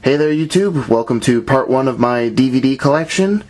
Hey there YouTube, welcome to part 1 of my DVD collection.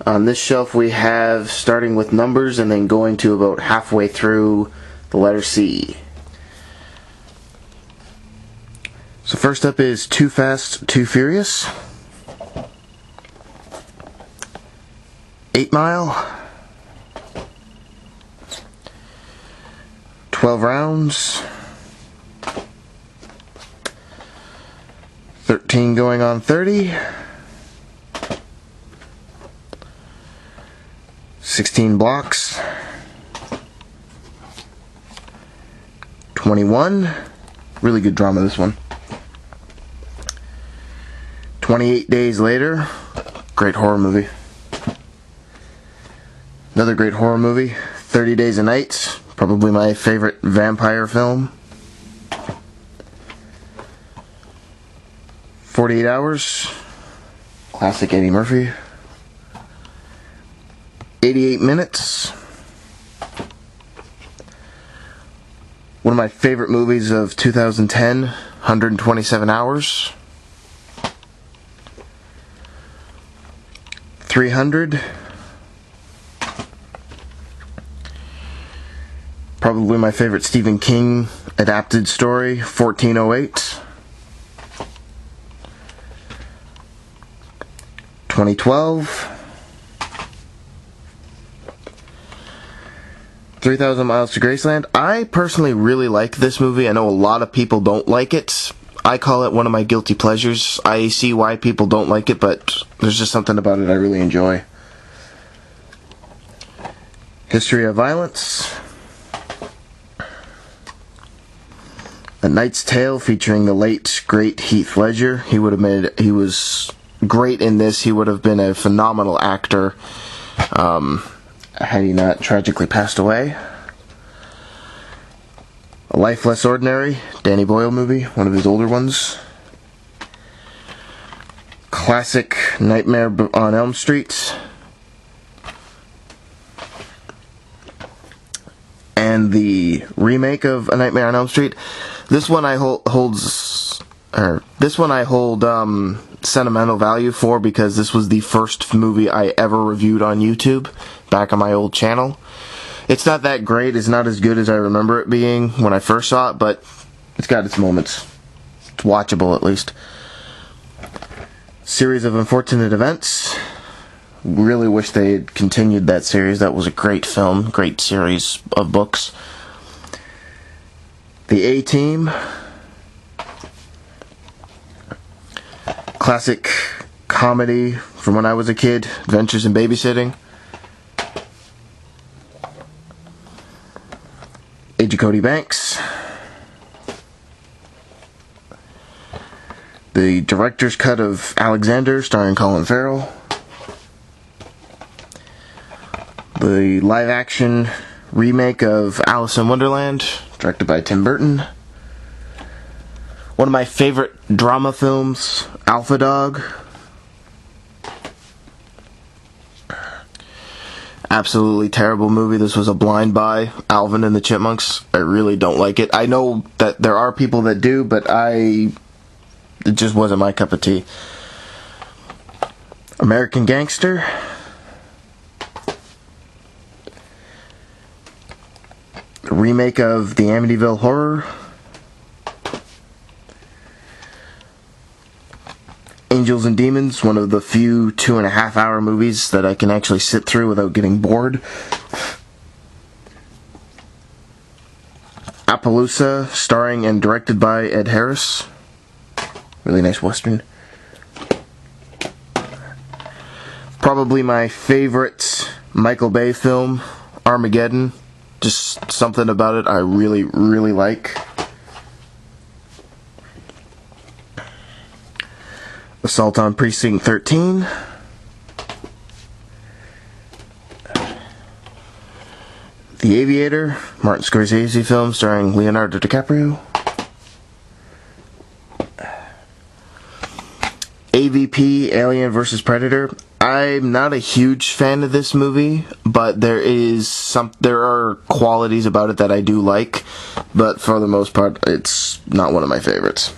On this shelf we have starting with numbers and then going to about halfway through the letter C. So first up is Too Fast, Too Furious, 8 Mile, 12 Rounds, 13 going on 30, 16 Blocks, 21, really good drama this one, 28 Days Later, great horror movie, another great horror movie, 30 Days a Night, probably my favorite vampire film, 48 Hours, classic Eddie Murphy, 88 Minutes, one of my favorite movies of 2010, 127 Hours, 300, probably my favorite Stephen King adapted story, 1408, 2012, 3,000 Miles to Graceland. I personally really like this movie. I know a lot of people don't like it. I call it one of my guilty pleasures. I see why people don't like it, but there's just something about it I really enjoy. History of Violence, A Knight's Tale featuring the late great Heath Ledger. He was great in this. He would have been a phenomenal actor had he not tragically passed away. A Life Less Ordinary, Danny Boyle movie, one of his older ones. Classic Nightmare on Elm Street. And the remake of A Nightmare on Elm Street. This one I hold sentimental value for because this was the first movie I ever reviewed on YouTube back on my old channel. It's not that great, it's not as good as I remember it being when I first saw it, but it's got its moments. It's watchable at least. Series of Unfortunate Events. Really wish they had continued that series. That was a great film, great series of books. The A-Team. Classic comedy from when I was a kid, Adventures in Babysitting. Age of Cody Banks. The director's cut of Alexander, starring Colin Farrell. The live-action remake of Alice in Wonderland, directed by Tim Burton. One of my favorite drama films, Alpha Dog. Absolutely terrible movie. This was a blind buy. Alvin and the Chipmunks. I really don't like it. I know that there are people that do, but it just wasn't my cup of tea. American Gangster. A remake of the Amityville Horror. Angels and Demons, one of the few 2.5-hour movies that I can actually sit through without getting bored. Appaloosa, starring and directed by Ed Harris. Really nice western. Probably my favorite Michael Bay film, Armageddon. Just something about it I really, really like. Assault on Precinct 13. The Aviator, Martin Scorsese film starring Leonardo DiCaprio. AVP, Alien vs. Predator. I'm not a huge fan of this movie, but there are qualities about it that I do like, but for the most part, it's not one of my favorites.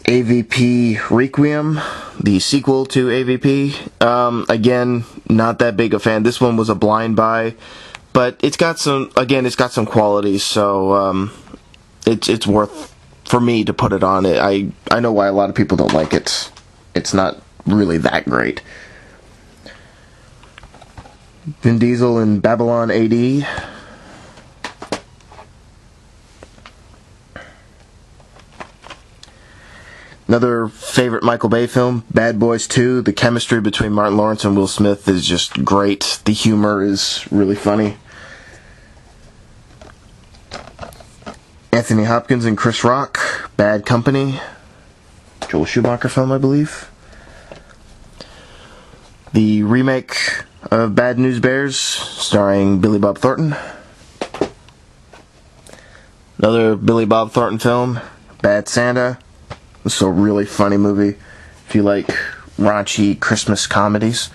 AVP Requiem, the sequel to AVP. Again, not that big a fan. This one was a blind buy, but it's got some qualities, so it's worth for me to put it on. I know why a lot of people don't like it. It's not really that great. Vin Diesel in Babylon AD. Another favorite Michael Bay film, Bad Boys 2. The chemistry between Martin Lawrence and Will Smith is just great. The humor is really funny. Anthony Hopkins and Chris Rock, Bad Company. Joel Schumacher film, I believe. The remake of Bad News Bears, starring Billy Bob Thornton. Another Billy Bob Thornton film, Bad Santa. This is a really funny movie if you like raunchy Christmas comedies.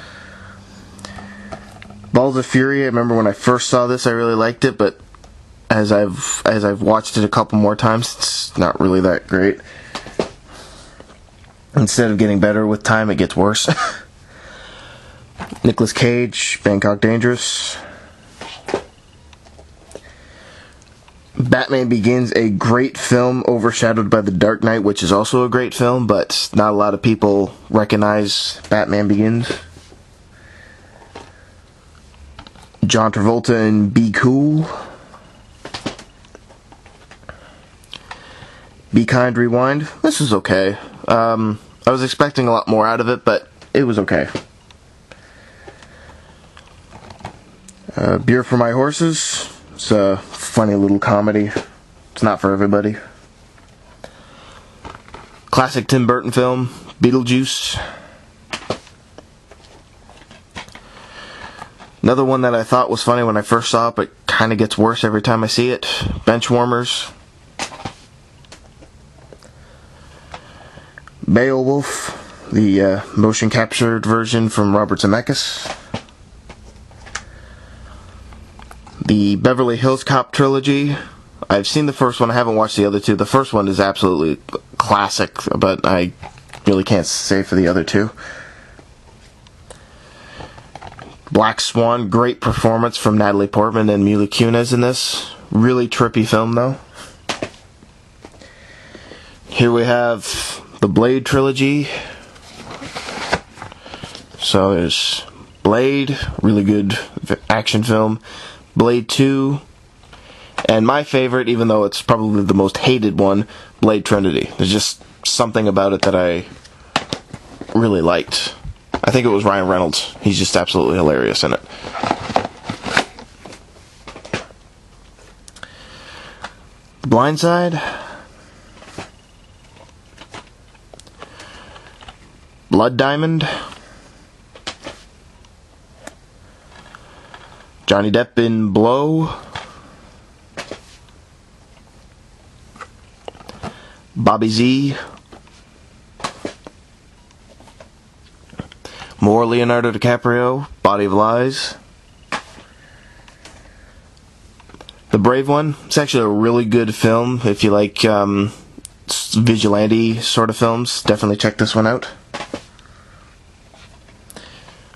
Balls of Fury, I remember when I first saw this I really liked it, but as I've watched it a couple more times, it's not really that great. Instead of getting better with time, it gets worse. Nicolas Cage, Bangkok Dangerous. Batman Begins, a great film, overshadowed by The Dark Knight, which is also a great film, but not a lot of people recognize Batman Begins. John Travolta in Be Cool. Be Kind, Rewind. This is okay. I was expecting a lot more out of it, but it was okay. Beer for My Horses. It's a funny little comedy. It's not for everybody. Classic Tim Burton film, Beetlejuice. Another one that I thought was funny when I first saw it, but kind of gets worse every time I see it, Benchwarmers. Beowulf, the motion captured version from Robert Zemeckis. The Beverly Hills Cop trilogy. I've seen the first one, I haven't watched the other two. The first one is absolutely classic, but I really can't say for the other two. Black Swan, great performance from Natalie Portman and Mila Kunis in this. Really trippy film, though. Here we have the Blade trilogy. So there's Blade, really good action film. Blade 2, and my favorite, even though it's probably the most hated one, Blade Trinity. There's just something about it that I really liked. I think it was Ryan Reynolds. He's just absolutely hilarious in it. The Blind Side. Blood Diamond. Johnny Depp in Blow. Bobby Z. More Leonardo DiCaprio, Body of Lies. The Brave One. It's actually a really good film. If you like vigilante sort of films, definitely check this one out.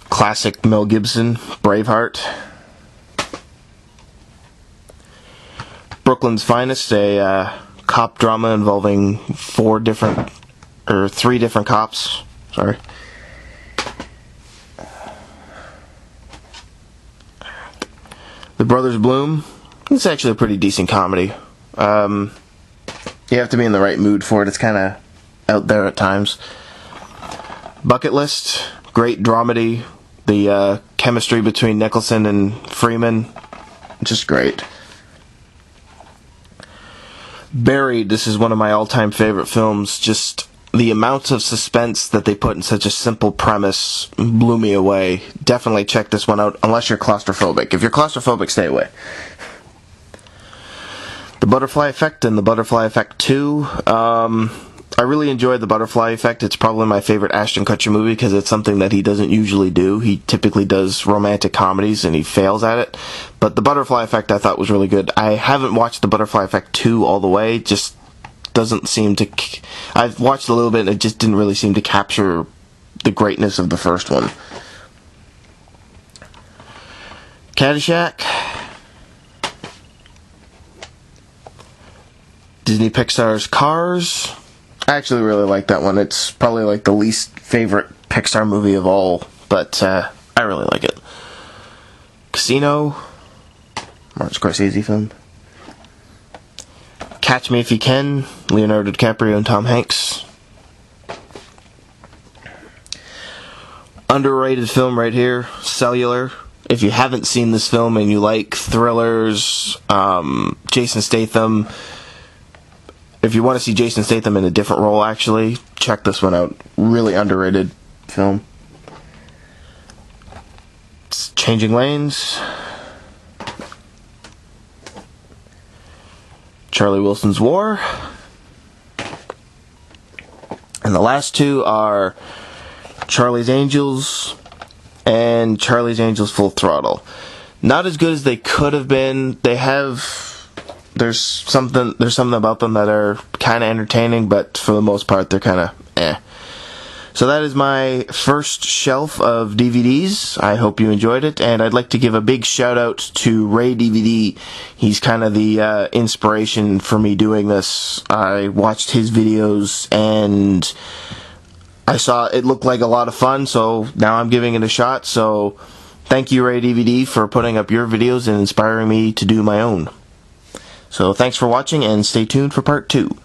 Classic Mel Gibson, Braveheart. Brooklyn's Finest, a cop drama involving three different cops. Sorry. The Brothers Bloom. It's actually a pretty decent comedy. You have to be in the right mood for it. It's kind of out there at times. Bucket List, great dramedy. The chemistry between Nicholson and Freeman, just great. Buried, this is one of my all-time favorite films. Just the amount of suspense that they put in such a simple premise blew me away. Definitely check this one out, unless you're claustrophobic. If you're claustrophobic, stay away. The Butterfly Effect and The Butterfly Effect 2. I really enjoyed The Butterfly Effect. It's probably my favorite Ashton Kutcher movie because it's something that he doesn't usually do. He typically does romantic comedies and he fails at it. But The Butterfly Effect I thought was really good. I haven't watched The Butterfly Effect 2 all the way, just doesn't seem to... I've watched a little bit and it just didn't really seem to capture the greatness of the first one. Caddyshack. Disney Pixar's Cars. I actually really like that one. It's probably like the least favorite Pixar movie of all, but I really like it. Casino. Martin Scorsese film. Catch Me If You Can. Leonardo DiCaprio and Tom Hanks. Underrated film right here. Cellular. If you haven't seen this film and you like thrillers, Jason Statham... If you want to see Jason Statham in a different role, actually, check this one out. Really underrated film. It's Changing Lanes. Charlie Wilson's War. And the last two are Charlie's Angels and Charlie's Angels Full Throttle. Not as good as they could have been. They have... There's something about them that are kind of entertaining, but for the most part, they're kind of eh. So that is my first shelf of DVDs. I hope you enjoyed it, and I'd like to give a big shout out to Ray DVD. He's kind of the inspiration for me doing this. I watched his videos, and I saw it looked like a lot of fun, so now I'm giving it a shot. So thank you, Ray DVD, for putting up your videos and inspiring me to do my own. So thanks for watching, and stay tuned for part 2.